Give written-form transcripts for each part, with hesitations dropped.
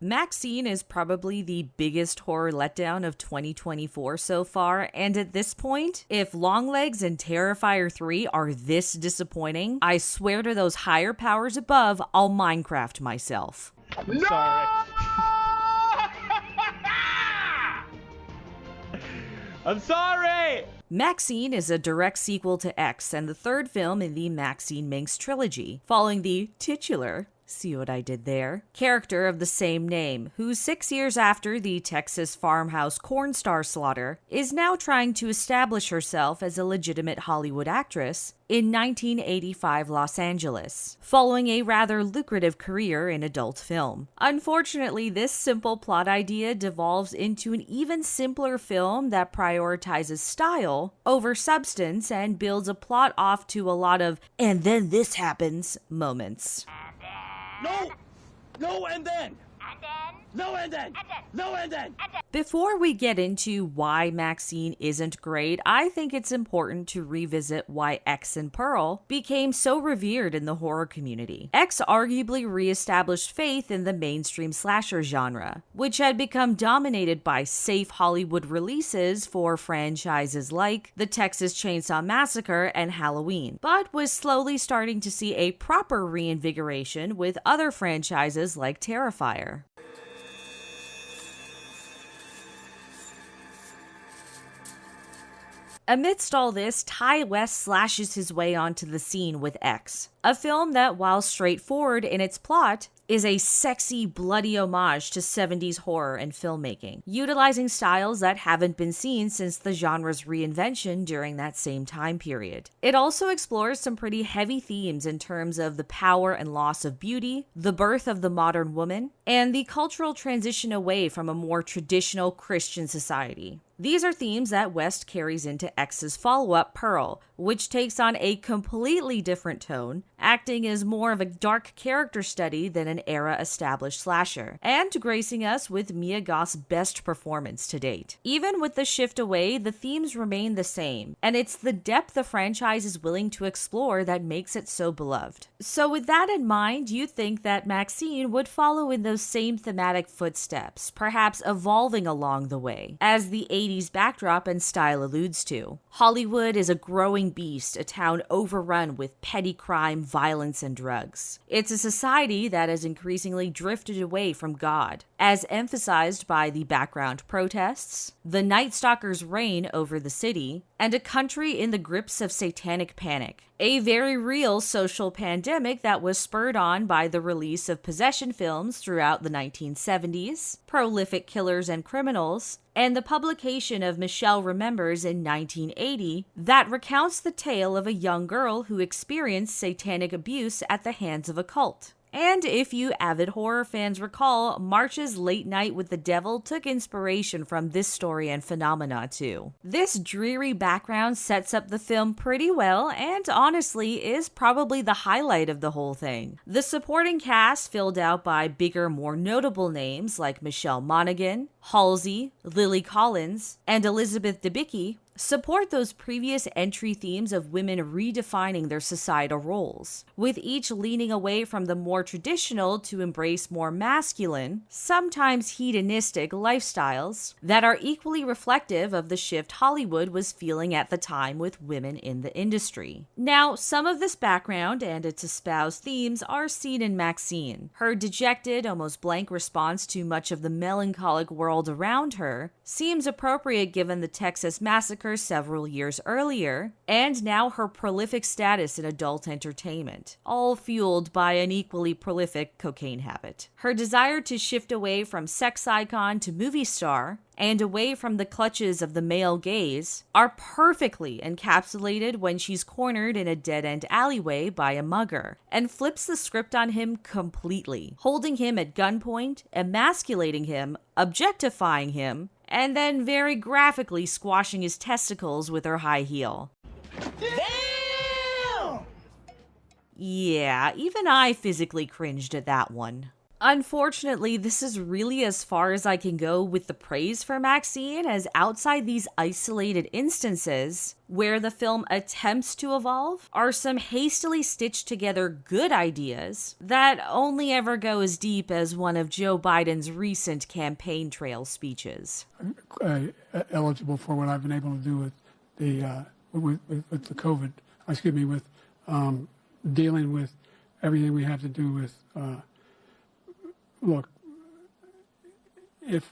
MaXXXine is probably the biggest horror letdown of 2024 so far, and at this point, if Longlegs and Terrifier 3 are this disappointing, I swear to those higher powers above, I'll Minecraft myself. I'm sorry. I'm sorry! MaXXXine is a direct sequel to X and the third film in the Maxine Minx trilogy, following the titular, see what I did there, character of the same name, who 6 years after the Texas farmhouse corn star slaughter, is now trying to establish herself as a legitimate Hollywood actress in 1985 Los Angeles, following a rather lucrative career in adult film. Unfortunately, this simple plot idea devolves into an even simpler film that prioritizes style over substance and builds a plot off to a lot of "and then this happens" moments. No, and then. No, and then. No, and then. Before we get into why MaXXXine isn't great, I think it's important to revisit why X and Pearl became so revered in the horror community. X arguably reestablished faith in the mainstream slasher genre, which had become dominated by safe Hollywood releases for franchises like the Texas Chainsaw Massacre and Halloween, but was slowly starting to see a proper reinvigoration with other franchises like Terrifier. Amidst all this, Ty West slashes his way onto the scene with X, a film that, while straightforward in its plot, is a sexy, bloody homage to 70s horror and filmmaking, utilizing styles that haven't been seen since the genre's reinvention during that same time period. It also explores some pretty heavy themes in terms of the power and loss of beauty, the birth of the modern woman, and the cultural transition away from a more traditional Christian society. These are themes that West carries into X's follow-up, Pearl, which takes on a completely different tone, acting as more of a dark character study than an era-established slasher, and gracing us with Mia Goth's best performance to date. Even with the shift away, the themes remain the same, and it's the depth the franchise is willing to explore that makes it so beloved. So with that in mind, you think that MaXXXine would follow in those same thematic footsteps, perhaps evolving along the way, as the 80s backdrop and style alludes to. Hollywood is a growing beast, a town overrun with petty crime, violence, and drugs. It's a society that has increasingly drifted away from God, as emphasized by the background protests, the Night Stalker's reign over the city, and a country in the grips of satanic panic. A very real social pandemic that was spurred on by the release of possession films throughout the 1970s, prolific killers and criminals, and the publication of Michelle Remembers in 1980 that recounts the tale of a young girl who experienced satanic abuse at the hands of a cult. And if you avid horror fans recall, March's Late Night with the Devil took inspiration from this story and phenomena too. This dreary background sets up the film pretty well and honestly is probably the highlight of the whole thing. The supporting cast, filled out by bigger, more notable names like Michelle Monaghan, Halsey, Lily Collins, and Elizabeth Debicki, support those previous entry themes of women redefining their societal roles, with each leaning away from the more traditional to embrace more masculine, sometimes hedonistic lifestyles that are equally reflective of the shift Hollywood was feeling at the time with women in the industry. Now, some of this background and its espoused themes are seen in MaXXXine. Her dejected, almost blank response to much of the melancholic world around her seems appropriate given the Texas Massacre several years earlier, and now her prolific status in adult entertainment, all fueled by an equally prolific cocaine habit. Her desire to shift away from sex icon to movie star, and away from the clutches of the male gaze, are perfectly encapsulated when she's cornered in a dead-end alleyway by a mugger, and flips the script on him completely, holding him at gunpoint, emasculating him, objectifying him, and then very graphically squashing his testicles with her high heel. Damn! Yeah, even I physically cringed at that one. Unfortunately, this is really as far as I can go with the praise for Maxine, as outside these isolated instances where the film attempts to evolve are some hastily stitched together good ideas that only ever go as deep as one of Joe Biden's recent campaign trail speeches. Eligible for what I've been able to do with the with the COVID, with dealing with everything we have to do with. Look, if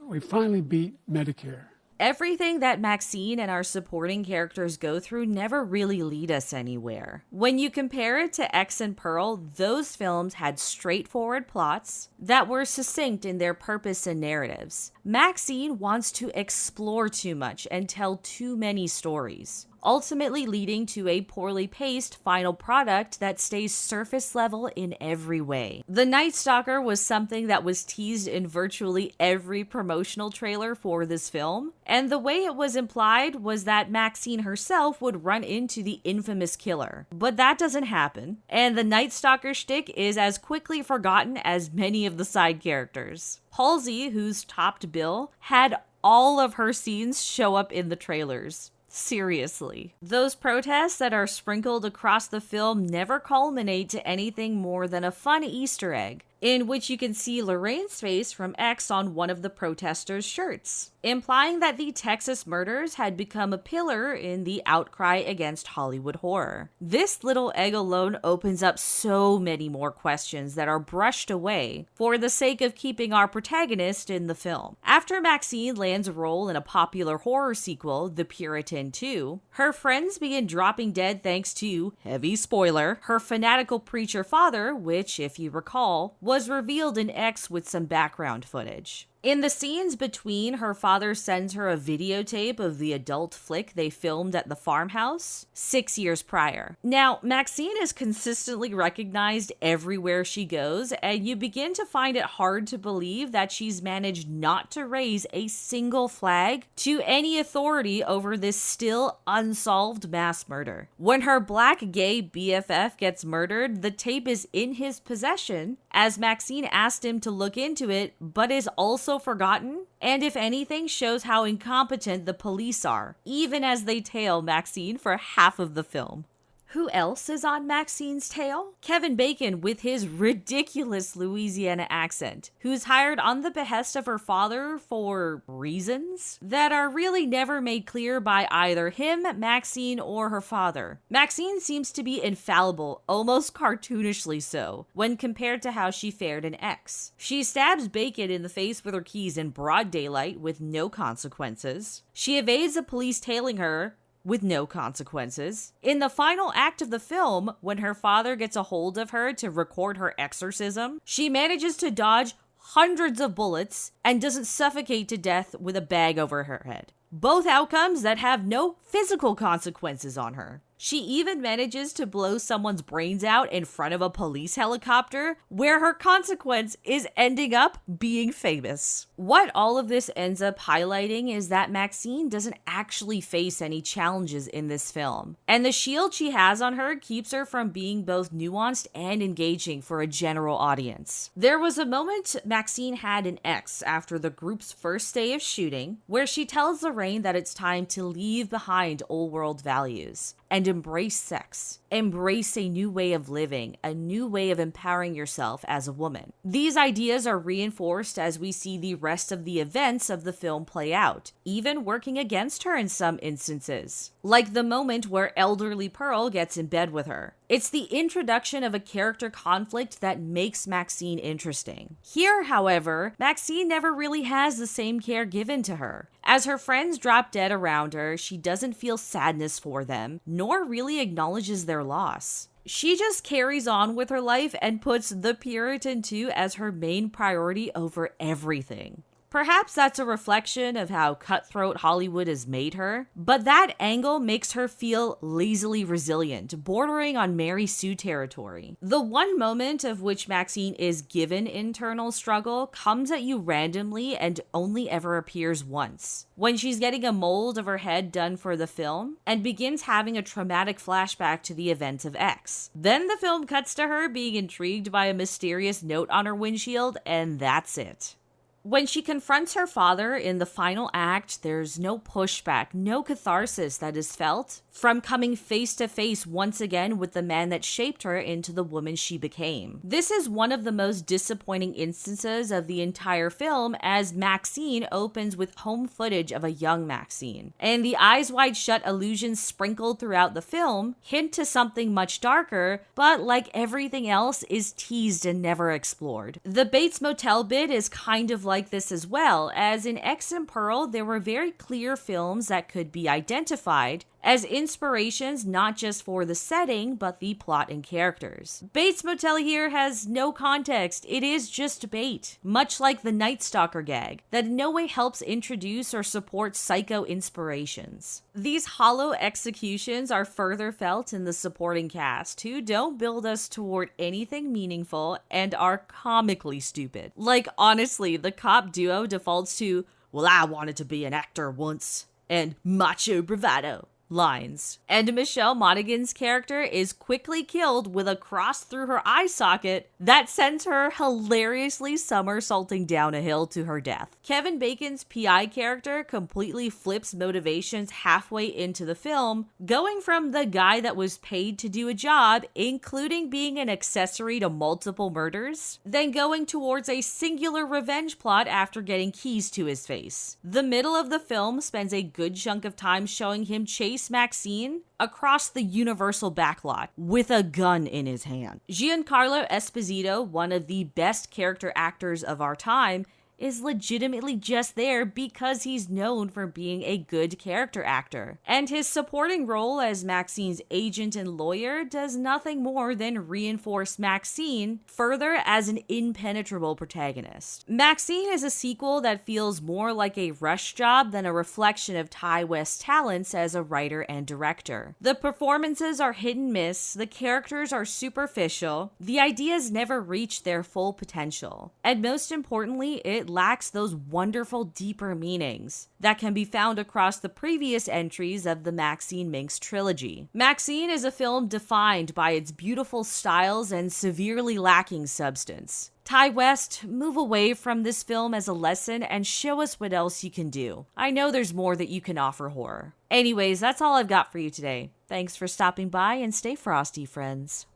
we finally beat Medicare. Everything that Maxine and our supporting characters go through never really lead us anywhere. When you compare it to X and Pearl, those films had straightforward plots that were succinct in their purpose and narratives. Maxine wants to explore too much and tell too many stories, ultimately leading to a poorly paced final product that stays surface level in every way. The Night Stalker was something that was teased in virtually every promotional trailer for this film, and the way it was implied was that Maxine herself would run into the infamous killer. But that doesn't happen, and the Night Stalker shtick is as quickly forgotten as many of the side characters. Halsey, who's topped bill, had all of her scenes show up in the trailers. Seriously. Those protests that are sprinkled across the film never culminate to anything more than a fun Easter egg, in which you can see Lorraine's face from X on one of the protesters' shirts, implying that the Texas murders had become a pillar in the outcry against Hollywood horror. This little egg alone opens up so many more questions that are brushed away for the sake of keeping our protagonist in the film. After Maxine lands a role in a popular horror sequel, The Puritan 2, her friends begin dropping dead thanks to, heavy spoiler, her fanatical preacher father, which, if you recall, was revealed in X with some background footage. In the scenes between, her father sends her a videotape of the adult flick they filmed at the farmhouse 6 years prior. Now, Maxine is consistently recognized everywhere she goes, and you begin to find it hard to believe that she's managed not to raise a single flag to any authority over this still unsolved mass murder. When her black gay BFF gets murdered, the tape is in his possession, as Maxine asked him to look into it, but is also forgotten, and if anything shows how incompetent the police are, even as they tail Maxine for half of the film. Who else is on Maxine's tail? Kevin Bacon with his ridiculous Louisiana accent, who's hired on the behest of her father for reasons that are really never made clear by either him, Maxine, or her father. Maxine seems to be infallible, almost cartoonishly so, when compared to how she fared in X. She stabs Bacon in the face with her keys in broad daylight with no consequences. She evades the police tailing her with no consequences. In the final act of the film, when her father gets a hold of her to record her exorcism, she manages to dodge hundreds of bullets and doesn't suffocate to death with a bag over her head. Both outcomes that have no physical consequences on her. She even manages to blow someone's brains out in front of a police helicopter, where her consequence is ending up being famous. What all of this ends up highlighting is that Maxine doesn't actually face any challenges in this film, and the shield she has on her keeps her from being both nuanced and engaging for a general audience. There was a moment Maxine had in X after the group's first day of shooting, where she tells Lorraine that it's time to leave behind old world values and embrace sex. Embrace a new way of living, a new way of empowering yourself as a woman. These ideas are reinforced as we see the rest of the events of the film play out, even working against her in some instances, like the moment where elderly Pearl gets in bed with her. It's the introduction of a character conflict that makes Maxine interesting. Here, however, Maxine never really has the same care given to her. As her friends drop dead around her, she doesn't feel sadness for them, nor really acknowledges their loss. She just carries on with her life and puts The Puritan 2 as her main priority over everything. Perhaps that's a reflection of how cutthroat Hollywood has made her, but that angle makes her feel lazily resilient, bordering on Mary Sue territory. The one moment of which Maxine is given internal struggle comes at you randomly and only ever appears once, when she's getting a mold of her head done for the film and begins having a traumatic flashback to the events of X. Then the film cuts to her being intrigued by a mysterious note on her windshield, and that's it. When she confronts her father in the final act, there's no pushback, no catharsis that is felt from coming face to face once again with the man that shaped her into the woman she became. This is one of the most disappointing instances of the entire film, as Maxine opens with home footage of a young Maxine, and the eyes wide shut illusions sprinkled throughout the film hint to something much darker, but like everything else is teased and never explored. The Bates Motel bit is kind of like this as well, as in X and Pearl there were very clear films that could be identified as inspirations not just for the setting, but the plot and characters. Bates Motel here has no context, it is just bait, much like the Night Stalker gag, that in no way helps introduce or support psycho inspirations. These hollow executions are further felt in the supporting cast, who don't build us toward anything meaningful and are comically stupid. Like, honestly, the cop duo defaults to, "Well, I wanted to be an actor once," and "macho bravado" lines. And Michelle Monaghan's character is quickly killed with a cross through her eye socket that sends her hilariously somersaulting down a hill to her death. Kevin Bacon's PI character completely flips motivations halfway into the film, going from the guy that was paid to do a job, including being an accessory to multiple murders, then going towards a singular revenge plot after getting keys to his face. The middle of the film spends a good chunk of time showing him chase Maxine across the Universal backlot with a gun in his hand. Giancarlo Esposito, one of the best character actors of our time, is legitimately just there because he's known for being a good character actor. And his supporting role as Maxine's agent and lawyer does nothing more than reinforce Maxine further as an impenetrable protagonist. Maxine is a sequel that feels more like a rush job than a reflection of Ty West's talents as a writer and director. The performances are hit and miss, the characters are superficial, the ideas never reach their full potential, and most importantly, it lacks those wonderful deeper meanings that can be found across the previous entries of the Maxine Minx trilogy. Maxine is a film defined by its beautiful styles and severely lacking substance. Ty West, move away from this film as a lesson and show us what else you can do. I know there's more that you can offer horror. Anyways, that's all I've got for you today. Thanks for stopping by and stay frosty, friends.